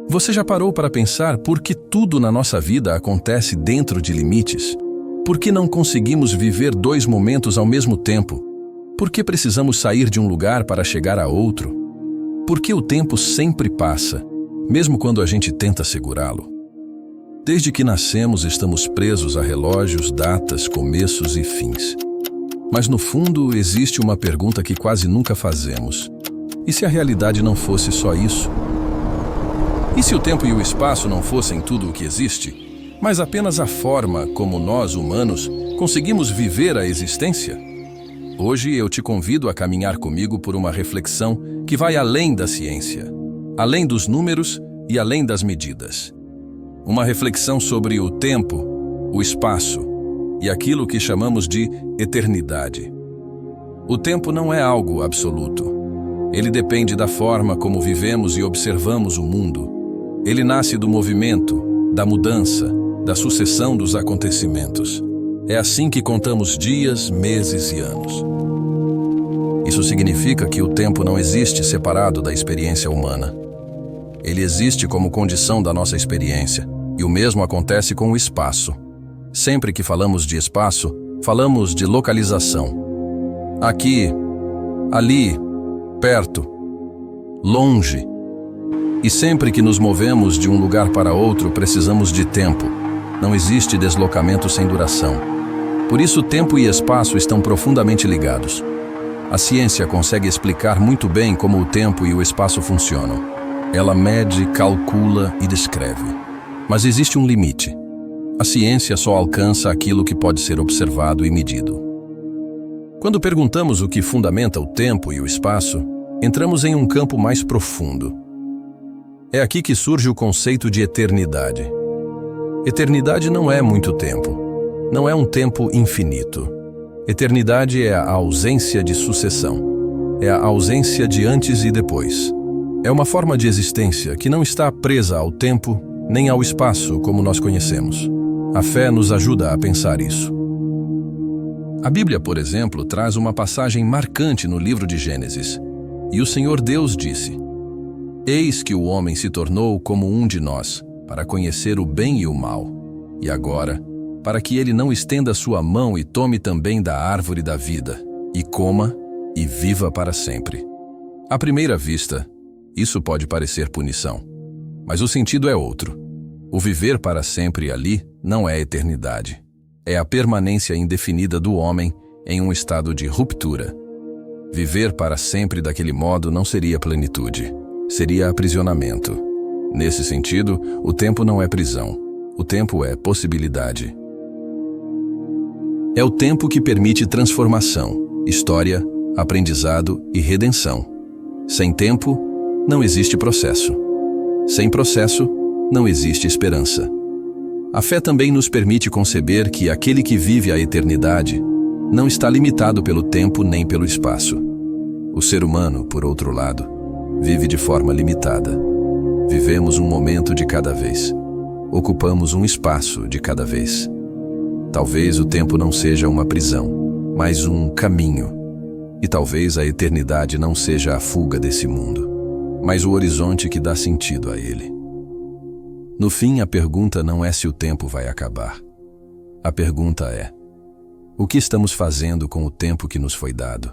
Você já parou para pensar por que tudo na nossa vida acontece dentro de limites? Por que não conseguimos viver dois momentos ao mesmo tempo? Por que precisamos sair de um lugar para chegar a outro? Por que o tempo sempre passa, mesmo quando a gente tenta segurá-lo? Desde que nascemos, estamos presos a relógios, datas, começos e fins. Mas no fundo, existe uma pergunta que quase nunca fazemos. E se a realidade não fosse só isso? E se o tempo e o espaço não fossem tudo o que existe, mas apenas a forma como nós, humanos, conseguimos viver a existência? Hoje eu te convido a caminhar comigo por uma reflexão que vai além da ciência, além dos números e além das medidas. Uma reflexão sobre o tempo, o espaço e aquilo que chamamos de eternidade. O tempo não é algo absoluto. Ele depende da forma como vivemos e observamos o mundo. Ele nasce do movimento, da mudança, da sucessão dos acontecimentos. É assim que contamos dias, meses e anos. Isso significa que o tempo não existe separado da experiência humana. Ele existe como condição da nossa experiência, e o mesmo acontece com o espaço. Sempre que falamos de espaço, falamos de localização. Aqui, ali, perto, longe. E sempre que nos movemos de um lugar para outro, precisamos de tempo. Não existe deslocamento sem duração. Por isso, tempo e espaço estão profundamente ligados. A ciência consegue explicar muito bem como o tempo e o espaço funcionam. Ela mede, calcula e descreve. Mas existe um limite. A ciência só alcança aquilo que pode ser observado e medido. Quando perguntamos o que fundamenta o tempo e o espaço, entramos em um campo mais profundo. É aqui que surge o conceito de eternidade. Eternidade não é muito tempo. Não é um tempo infinito. Eternidade é a ausência de sucessão. É a ausência de antes e depois. É uma forma de existência que não está presa ao tempo nem ao espaço como nós conhecemos. A fé nos ajuda a pensar isso. A Bíblia, por exemplo, traz uma passagem marcante no livro de Gênesis. E o Senhor Deus disse: Eis que o homem se tornou como um de nós, para conhecer o bem e o mal. E agora, para que ele não estenda sua mão e tome também da árvore da vida, e coma e viva para sempre. À primeira vista, isso pode parecer punição, mas o sentido é outro. O viver para sempre ali não é eternidade. É a permanência indefinida do homem em um estado de ruptura. Viver para sempre daquele modo não seria plenitude. Seria aprisionamento. Nesse sentido, o tempo não é prisão. O tempo é possibilidade. É o tempo que permite transformação, história, aprendizado e redenção. Sem tempo, não existe processo. Sem processo, não existe esperança. A fé também nos permite conceber que aquele que vive a eternidade não está limitado pelo tempo nem pelo espaço. O ser humano, por outro lado, vive de forma limitada. Vivemos um momento de cada vez. Ocupamos um espaço de cada vez. Talvez o tempo não seja uma prisão, mas um caminho. E talvez a eternidade não seja a fuga desse mundo, mas o horizonte que dá sentido a ele. No fim, a pergunta não é se o tempo vai acabar. A pergunta é: o que estamos fazendo com o tempo que nos foi dado?